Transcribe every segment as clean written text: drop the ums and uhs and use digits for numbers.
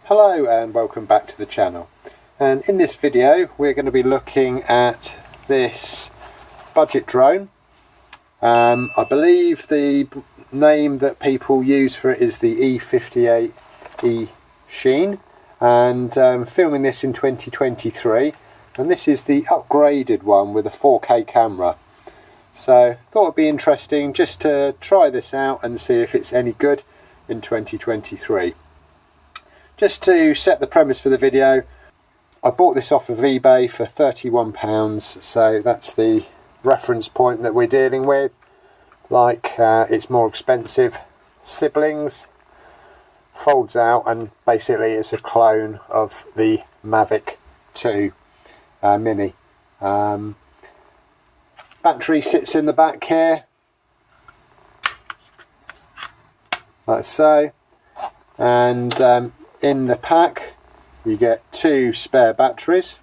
Hello and welcome back to the channel, and in this video we're going to be looking at this budget drone. I believe the name that people use for it is the E58 Eachine, and filming this in 2023, and this is the upgraded one with a 4K camera. So thought it'd be interesting just to try this out and see if it's any good in 2023. Just to set the premise for the video, I bought this off of eBay for £31, so that's the reference point that we're dealing with. Like its more expensive siblings, folds out, and basically it's a clone of the Mavic 2 Mini. Battery sits in the back here, like so, and in the pack you get 2 spare batteries.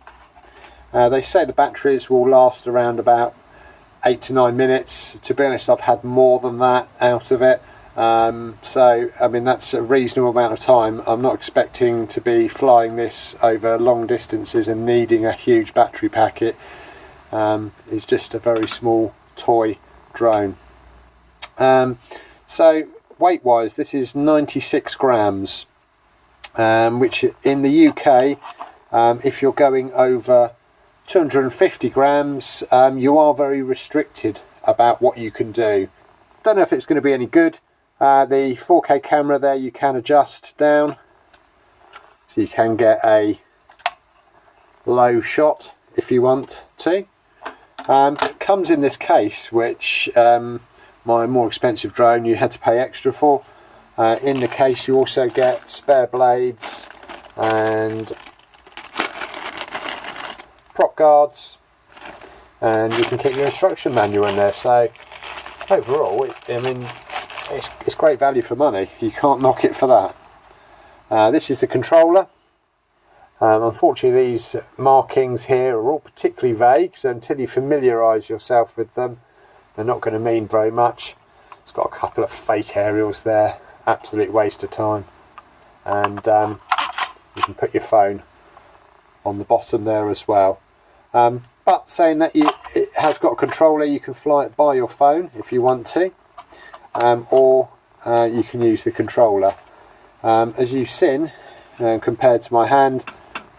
They say the batteries will last around about 8 to 9 minutes. To be honest, I've had more than that out of it, so I mean that's a reasonable amount of time. I'm not expecting to be flying this over long distances and needing a huge battery packet. It's just a very small toy drone. So weight wise, this is 96 grams. Which in the UK, if you're going over 250 grams, you are very restricted about what you can do. Don't know if it's going to be any good. The 4K camera there you can adjust down, so you can get a low shot if you want to. It comes in this case, which my more expensive drone you had to pay extra for. In the case you also get spare blades and prop guards, and you can keep your instruction manual in there. So overall, I mean, it's great value for money. You can't knock it for that. This is the controller. Unfortunately, these markings here are all particularly vague, so until you familiarise yourself with them, they're not going to mean very much. It's got a couple of fake aerials there. Absolute waste of time. And you can put your phone on the bottom there as well. But saying that, it has got a controller. You can fly it by your phone if you want to, or you can use the controller. As you've seen, compared to my hand,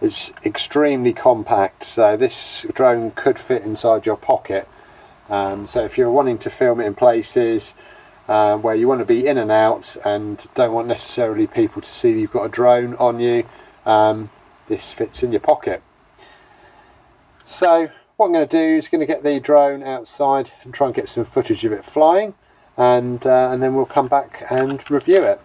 it's extremely compact, so this drone could fit inside your pocket. So if you're wanting to film it in places where you want to be in and out and don't want necessarily people to see you've got a drone on you, this fits in your pocket. So what I'm going to do is going to get the drone outside and try and get some footage of it flying, and then we'll come back and review it.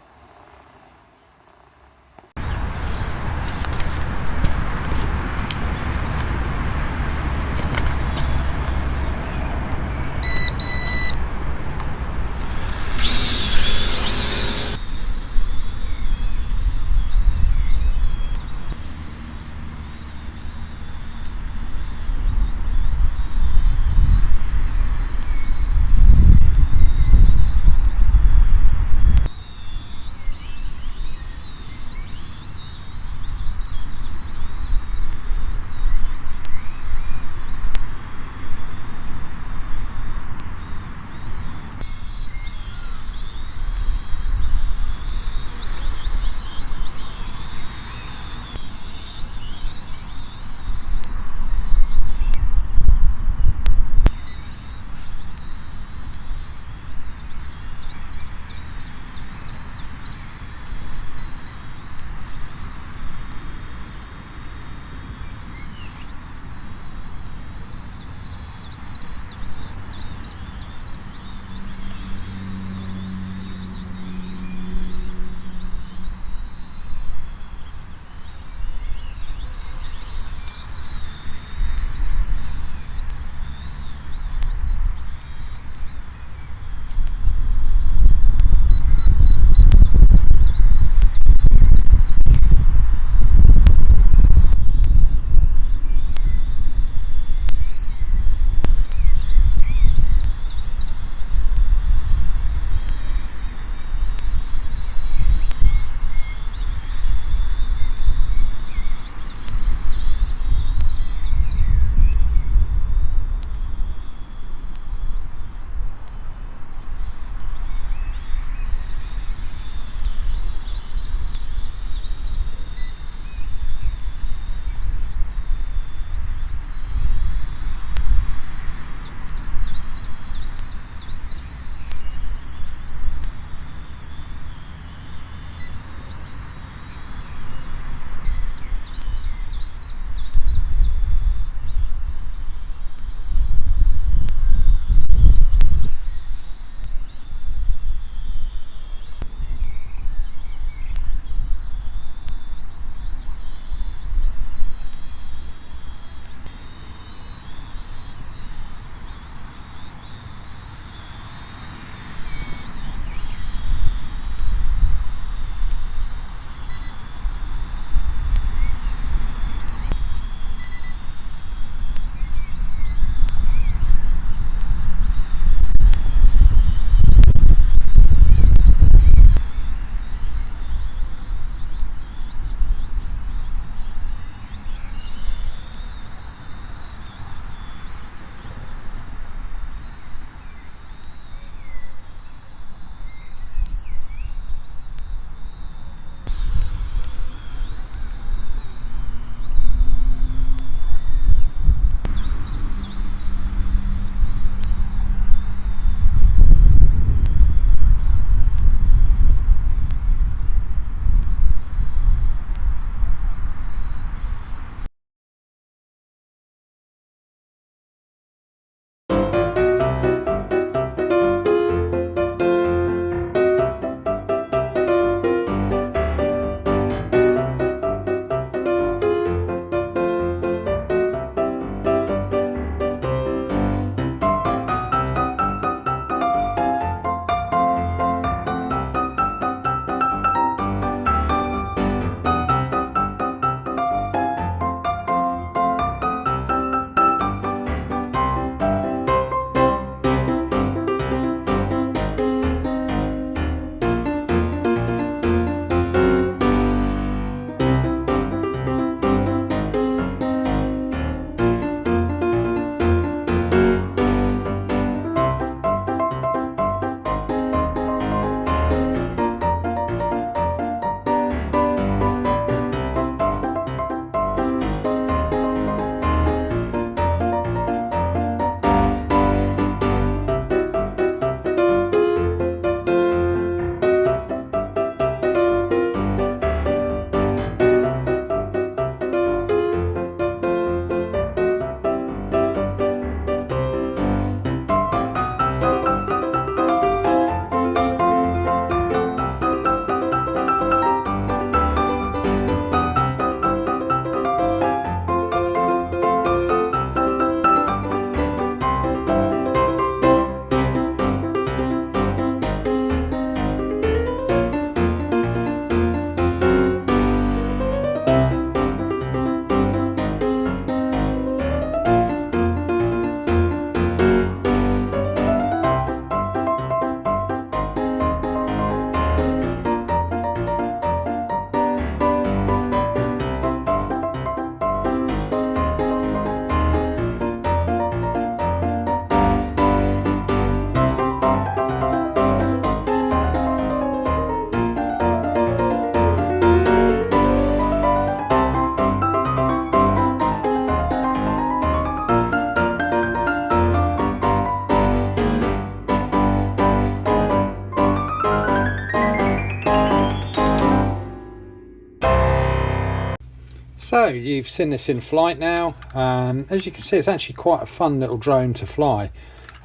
So you've seen this in flight now. As you can see, it's actually quite a fun little drone to fly.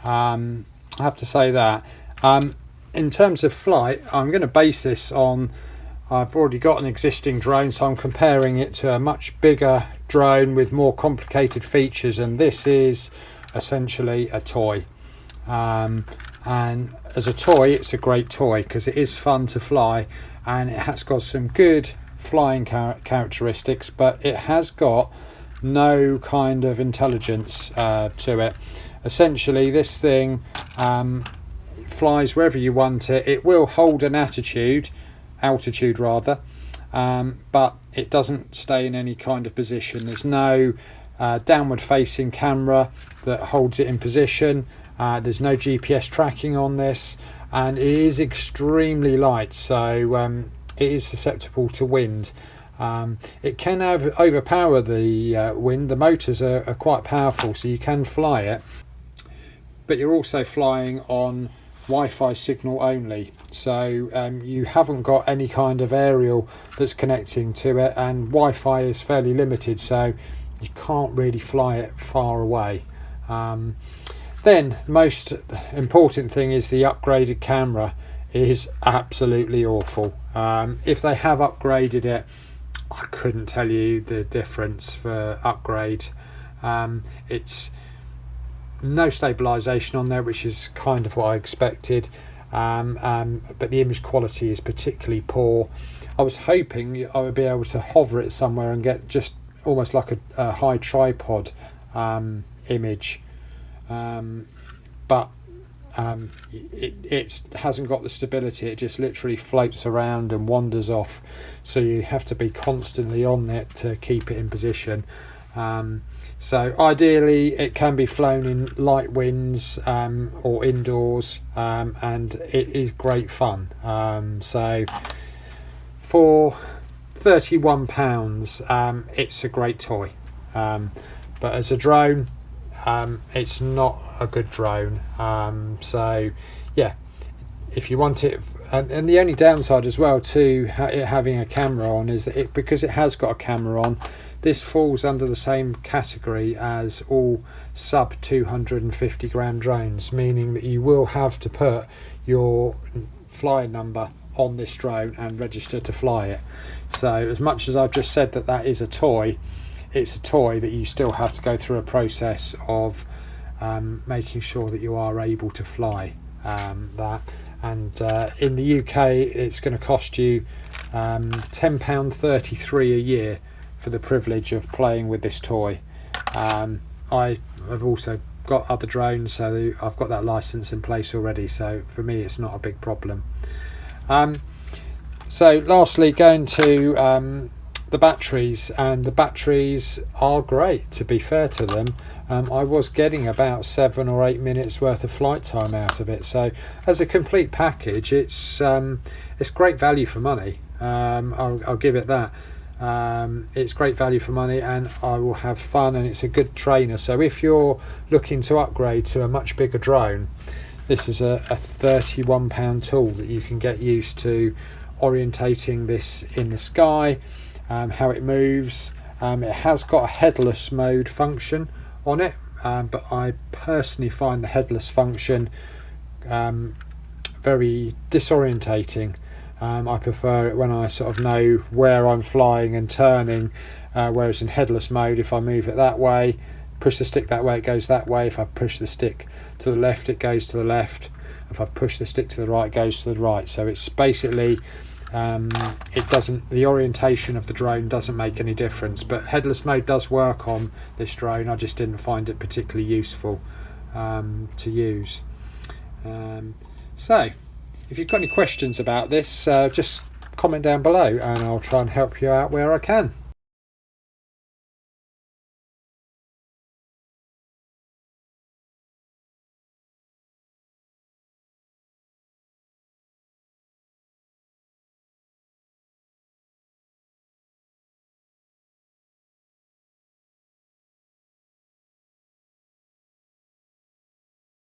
I have to say that. In terms of flight, I'm going to base this on, I've already got an existing drone, so I'm comparing it to a much bigger drone with more complicated features, and this is essentially a toy. And as a toy, it's a great toy because it is fun to fly, and it has got some good flying characteristics, but it has got no kind of intelligence to it. Essentially, this thing flies wherever you want it. It will hold an altitude rather, but it doesn't stay in any kind of position. There's no downward facing camera that holds it in position. There's no GPS tracking on this, and it is extremely light, so it is susceptible to wind. It can overpower the wind. The motors are quite powerful, so you can fly it, but you're also flying on Wi-Fi signal only, so you haven't got any kind of aerial that's connecting to it, and Wi-Fi is fairly limited, so you can't really fly it far away. Then most important thing is the upgraded camera is absolutely awful. If they have upgraded it, I couldn't tell you the difference for upgrade. It's no stabilization on there, which is kind of what I expected, but the image quality is particularly poor. I was hoping I would be able to hover it somewhere and get just almost like a high tripod image, but it hasn't got the stability. It just literally floats around and wanders off, so you have to be constantly on it to keep it in position. So ideally it can be flown in light winds or indoors, and it is great fun. So for £31, it's a great toy, but as a drone, it's not a good drone. So yeah, if you want it, and the only downside as well to it having a camera on is that because it has got a camera on, this falls under the same category as all sub 250 gram drones, meaning that you will have to put your flying number on this drone and register to fly it. So as much as I've just said that is a toy, it's a toy that you still have to go through a process of making sure that you are able to fly that. And in the UK, it's going to cost you £10.33 a year for the privilege of playing with this toy. I have also got other drones, so I've got that license in place already, so for me it's not a big problem. So lastly, going to the batteries, and the batteries are great, to be fair to them. I was getting about 7 or 8 minutes worth of flight time out of it, so as a complete package it's great value for money. I'll give it that. It's great value for money, and I will have fun, and it's a good trainer. So if you're looking to upgrade to a much bigger drone, this is a £31 tool that you can get used to orientating this in the sky, how it moves. It has got a headless mode function on it, but I personally find the headless function very disorientating. I prefer it when I sort of know where I'm flying and turning, whereas in headless mode, if I move it that way, push the stick that way, it goes that way. If I push the stick to the left, it goes to the left. If I push the stick to the right, it goes to the right. So it's basically the orientation of the drone doesn't make any difference, but headless mode does work on this drone. I just didn't find it particularly useful to use. So if you've got any questions about this, just comment down below and I'll try and help you out where I can.